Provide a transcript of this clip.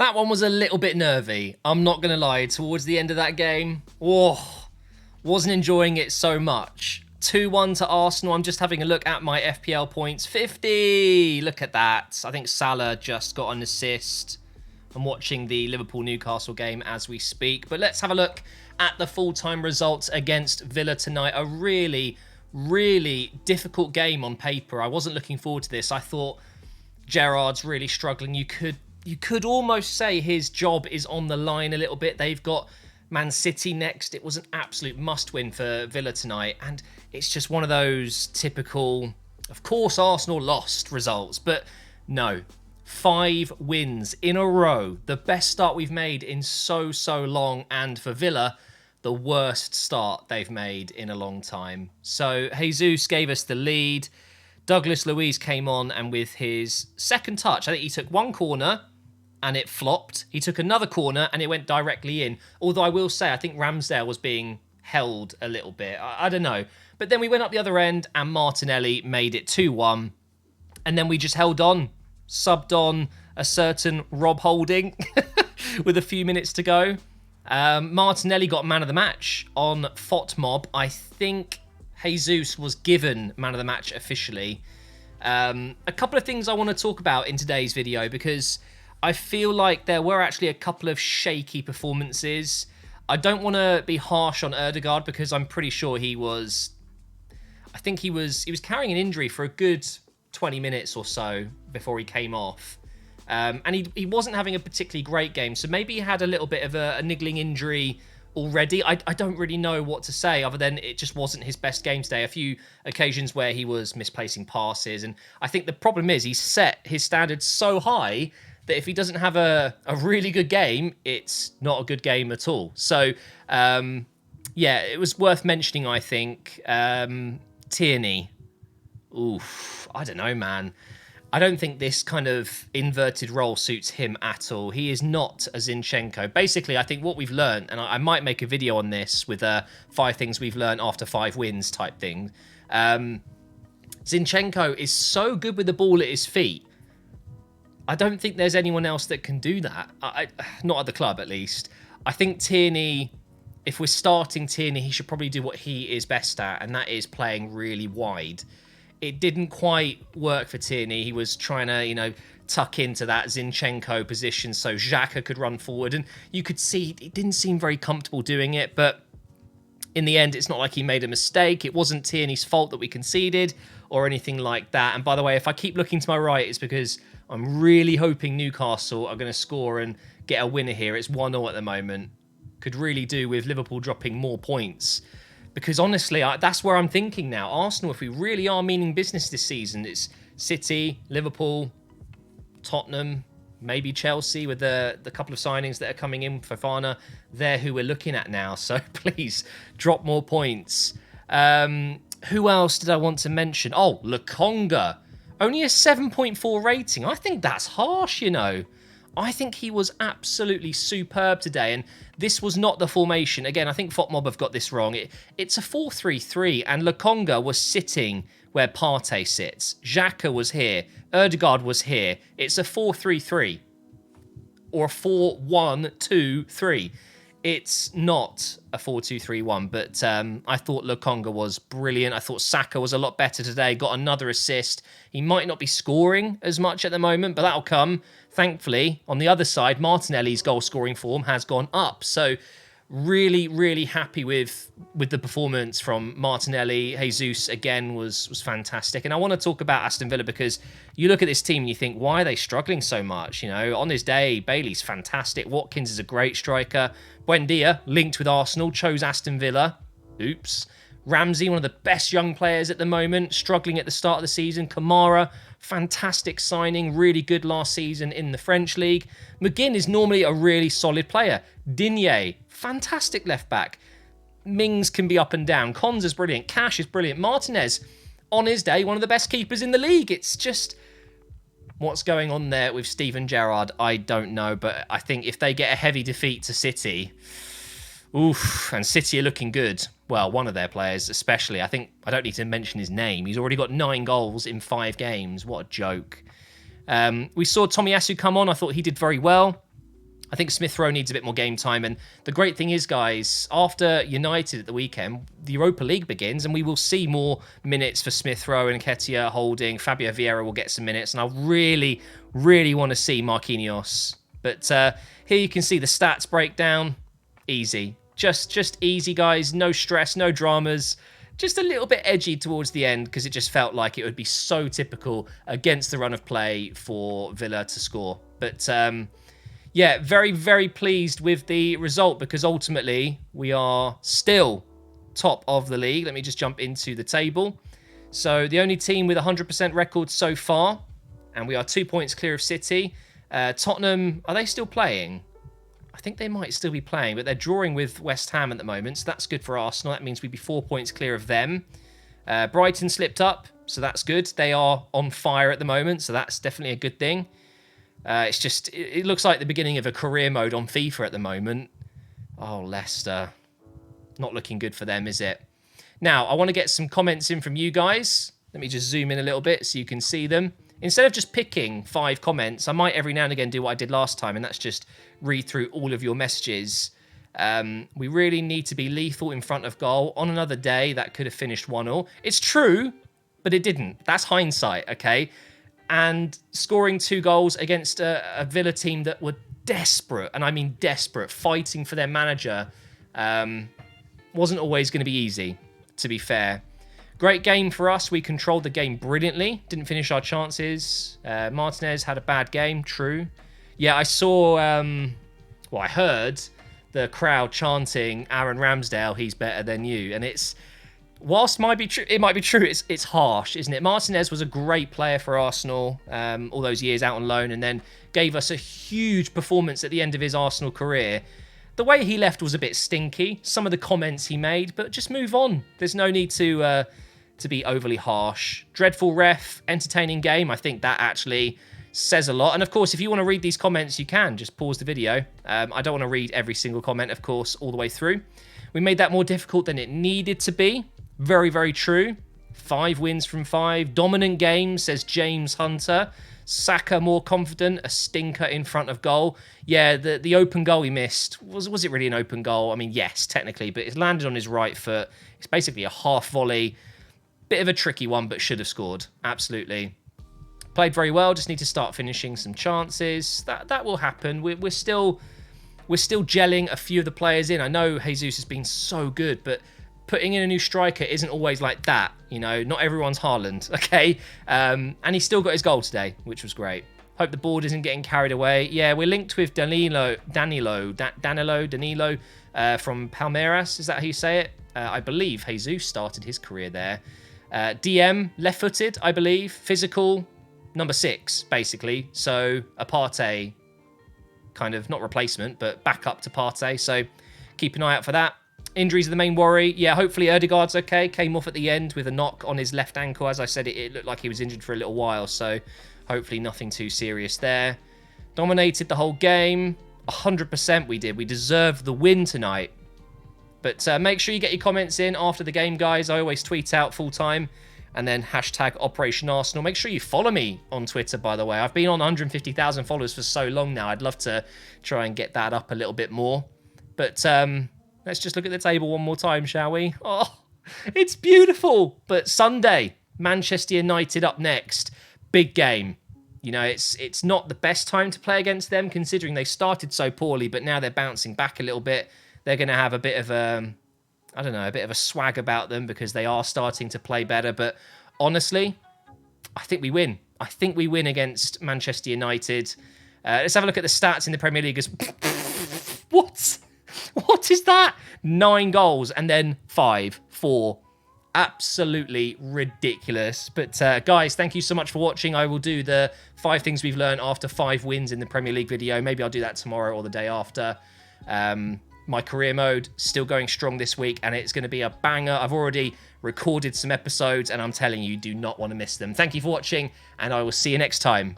That one was a little bit nervy. I'm not going to lie. Towards the end of that game, wasn't enjoying it so much. 2-1 to Arsenal. I'm just having a look at my FPL points. 50! Look at that. I think Salah just got an assist. I'm watching the Liverpool-Newcastle game as we speak. But let's have a look at the full-time results against Villa tonight. A really, really difficult game on paper. I wasn't looking forward to this. I thought Gerrard's really struggling. You could almost say his job is on the line a little bit. They've got Man City next. It was an absolute must-win for Villa tonight. And it's just one of those typical, of course, Arsenal lost results. But no, 5 wins in a row. The best start we've made in so long. And for Villa, the worst start they've made in a long time. So Jesus gave us the lead. Douglas Luiz came on, and with his second touch, I think he took one corner and it flopped. He took another corner and it went directly in. Although I will say, I think Ramsdale was being held a little bit. I don't know. But then we went up the other end and Martinelli made it 2-1. And then we just held on, subbed on a certain Rob Holding with a few minutes to go. Martinelli got man of the match on FOTMob. I think Jesus was given man of the match officially. A couple of things I want to talk about in today's video because I feel like there were actually a couple of shaky performances. I don't want to be harsh on Ødegaard because I'm pretty sure he was carrying an injury for a good 20 minutes or so before he came off. And he wasn't having a particularly great game, so maybe he had a little bit of a niggling injury already. I don't really know what to say other than it just wasn't his best game today. A few occasions where he was misplacing passes, and I think the problem is he's set his standards so high that if he doesn't have a really good game, it's not a good game at all. So, yeah, it was worth mentioning, I think. Tierney. Oof, I don't know, man. I don't think this kind of inverted role suits him at all. He is not a Zinchenko. Basically, I think what we've learned, and I might make a video on this with 5 things we've learned after 5 wins type thing. Zinchenko is so good with the ball at his feet. I don't think there's anyone else that can do that. Not at the club, at least. I think Tierney, if we're starting Tierney, he should probably do what he is best at, and that is playing really wide. It didn't quite work for Tierney. He was trying to, tuck into that Zinchenko position so Xhaka could run forward. And you could see he didn't seem very comfortable doing it. But in the end, it's not like he made a mistake. It wasn't Tierney's fault that we conceded or anything like that. And by the way, if I keep looking to my right, it's because I'm really hoping Newcastle are going to score and get a winner here. It's 1-0 at the moment. Could really do with Liverpool dropping more points. Because honestly, that's where I'm thinking now. Arsenal, if we really are meaning business this season, it's City, Liverpool, Tottenham, maybe Chelsea with the couple of signings that are coming in for Fofana. They're who we're looking at now. So please, drop more points. Who else did I want to mention? Oh, Lokonga. Only a 7.4 rating. I think that's harsh, I think he was absolutely superb today, and this was not the formation. Again, I think FOTMob have got this wrong. It's a 4-3-3, and Lokonga was sitting where Partey sits. Xhaka was here. Ødegaard was here. It's a 4-3-3, or a 4-1-2-3. It's not a 4-2-3-1, but I thought Lokonga was brilliant. I thought Saka was a lot better today, got another assist. He might not be scoring as much at the moment, but that'll come. Thankfully, on the other side, Martinelli's goal-scoring form has gone up. So really, really happy with the performance from Martinelli. Jesus, again, was fantastic. And I want to talk about Aston Villa because you look at this team and you think, why are they struggling so much? On his day, Bailey's fantastic. Watkins is a great striker. Buendia, linked with Arsenal, chose Aston Villa. Oops. Ramsey, one of the best young players at the moment, struggling at the start of the season. Kamara, fantastic signing, really good last season in the French league. McGinn is normally a really solid player. Digne, fantastic left back. Mings can be up and down. Cons is brilliant. Cash is brilliant. Martinez, on his day, one of the best keepers in the league. It's just, what's going on there with Steven Gerrard? I don't know, but I think if they get a heavy defeat to City, oof, and City are looking good. Well, one of their players especially. I don't need to mention his name. He's already got 9 goals in 5 games. What a joke. We saw Tomiyasu come on. I thought he did very well. I think Smith Rowe needs a bit more game time. And the great thing is, guys, after United at the weekend, the Europa League begins, and we will see more minutes for Smith Rowe and Nketiah Holding. Fabio Vieira will get some minutes, and I really, really want to see Marquinhos. But here you can see the stats breakdown. Easy. Just easy, guys. No stress, no dramas. Just a little bit edgy towards the end because it just felt like it would be so typical against the run of play for Villa to score. But yeah, very, very pleased with the result because ultimately we are still top of the league. Let me just jump into the table. So the only team with 100% record so far, and we are 2 points clear of City. Tottenham, are they still playing? I think they might still be playing, but they're drawing with West Ham at the moment, so that's good for Arsenal. That means we'd be 4 points clear of them. Brighton slipped up, so that's good. They are on fire at the moment, so that's definitely a good thing. It's just, it looks like the beginning of a career mode on FIFA at the moment. Oh, Leicester. Not looking good for them, is it? Now, I want to get some comments in from you guys. Let me just zoom in a little bit so you can see them. Instead of just picking 5 comments, I might every now and again do what I did last time, and that's just read through all of your messages. We really need to be lethal in front of goal. On another day, that could have finished 1-1. It's true, but it didn't. That's hindsight, okay? And scoring 2 goals against a Villa team that were desperate, and I mean desperate, fighting for their manager, wasn't always going to be easy, to be fair. Great game for us. We controlled the game brilliantly. Didn't finish our chances. Martinez had a bad game, true. Yeah, I saw, I heard the crowd chanting, Aaron Ramsdale, he's better than you. And it's, whilst it might be true, it's harsh, isn't it? Martinez was a great player for Arsenal all those years out on loan and then gave us a huge performance at the end of his Arsenal career. The way he left was a bit stinky, some of the comments he made, but just move on. There's no need to be overly harsh. Dreadful ref, entertaining game. I think that actually says a lot. And of course, if you want to read these comments, you can. Just pause the video. I don't want to read every single comment, of course, all the way through. We made that more difficult than it needed to be. Very, very true. 5 wins from 5. Dominant game, says James Hunter. Saka more confident, a stinker in front of goal. Yeah, the open goal he missed, was it really an open goal? I mean, yes, technically, but it landed on his right foot. It's basically a half volley. Bit of a tricky one, but should have scored. Absolutely. Played very well, just need to start finishing some chances. That will happen. We're still gelling a few of the players in. I know Jesus has been so good, but putting in a new striker isn't always like that. You know, not everyone's Haaland, okay? And he still got his goal today, which was great. Hope the board isn't getting carried away. Yeah, we're linked with Danilo from Palmeiras. Is that how you say it? I believe Jesus started his career there. DM, left-footed, I believe. Physical, number 6, basically. So a Partey, kind of, not replacement, but backup to Partey. So keep an eye out for that. Injuries are the main worry. Yeah, hopefully Ødegaard's okay. Came off at the end with a knock on his left ankle. As I said, it looked like he was injured for a little while. So hopefully nothing too serious there. Dominated the whole game. 100% we did. We deserved the win tonight. But make sure you get your comments in after the game, guys. I always tweet out full time. And then hashtag Operation Arsenal. Make sure you follow me on Twitter, by the way. I've been on 150,000 followers for so long now. I'd love to try and get that up a little bit more. But let's just look at the table one more time, shall we? Oh, it's beautiful. But Sunday, Manchester United up next. Big game. You know, it's not the best time to play against them, considering they started so poorly, but now they're bouncing back a little bit. They're going to have a bit of a bit of a swag about them because they are starting to play better. But honestly, I think we win. I think we win against Manchester United. Let's have a look at the stats in the Premier League. What? What is that? 9 goals and then 4. Absolutely ridiculous. But guys, thank you so much for watching. I will do the 5 things we've learned after 5 wins in the Premier League video. Maybe I'll do that tomorrow or the day after. My career mode still going strong this week, and it's going to be a banger. I've already recorded some episodes, and I'm telling you, do not want to miss them. Thank you for watching, and I will see you next time.